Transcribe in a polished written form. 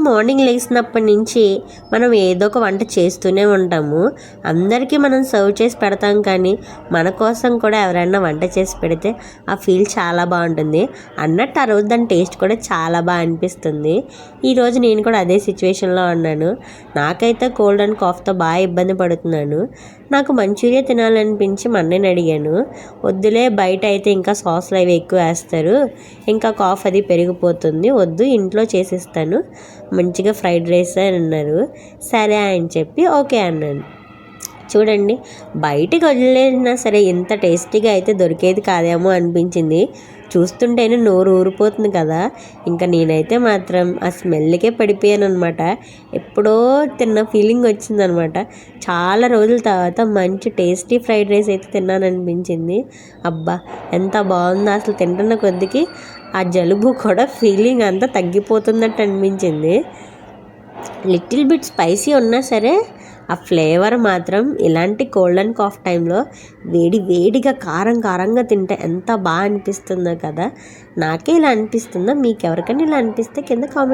Morning లేచినప్పటి నుంచి మనం ఏదో ఒక వంట చేస్తూనే ఉంటాము. అందరికీ మనం సర్వ్ చేసి పెడతాం, కానీ మన కోసం కూడా ఎవరైనా వంట చేసి పెడితే ఆ ఫీల్ చాలా బాగుంటుంది. అన్నట్టు ఆ రోజు దాని టేస్ట్ కూడా చాలా బాగా అనిపిస్తుంది. ఈరోజు నేను కూడా అదే సిచ్యువేషన్లో ఉన్నాను. నాకైతే కోల్డ్ అండ్ కాఫ్తో బాగా ఇబ్బంది పడుతున్నాను. నాకు మంచూరియా తినాలనిపించి మా అన్నయ్యని అడిగాను. వద్దులే, బయట అయితే ఇంకా సాస్లు అవి ఎక్కువ వేస్తారు, ఇంకా కాఫ్ అది పెరిగిపోతుంది, వద్దు ఇంట్లో చేసిస్తాను, మంచిగా ఫ్రైడ్ రైస్ అని అన్నారు. సరే అని చెప్పి ఓకే అన్నాను. చూడండి, బయటికి వదిలేసినా సరే ఇంత టేస్టీగా అయితే దొరికేది కాదేమో అనిపించింది. చూస్తుంటేనే నోరు ఊరిపోతుంది కదా. ఇంకా నేనైతే మాత్రం ఆ స్మెల్కే పడిపోయాను అనమాట. ఎప్పుడో తిన్న ఫీలింగ్ వచ్చిందనమాట. చాలా రోజుల తర్వాత మంచి టేస్టీ ఫ్రైడ్ రైస్ అయితే తిన్నాను అనిపించింది. అబ్బా, ఎంత బాగుందో అసలు. తింటున్న కొద్దికి ఆ జలుబు కూడా ఫీలింగ్ అంతా తగ్గిపోతున్నట్టు అనిపించింది. లిటిల్ బిట్ స్పైసీ ఉన్నా సరే ఆ ఫ్లేవర్ మాత్రం ఇలాంటి కోల్డ్ అండ్ కాఫ్ టైంలో వేడి వేడిగా కారం కారంగా తింటే ఎంత బాగా అనిపిస్తుందో కదా. నాకే ఇలా అనిపిస్తుందో, మీకు ఎవరికైనా ఇలా అనిపిస్తే కింద కామెంట్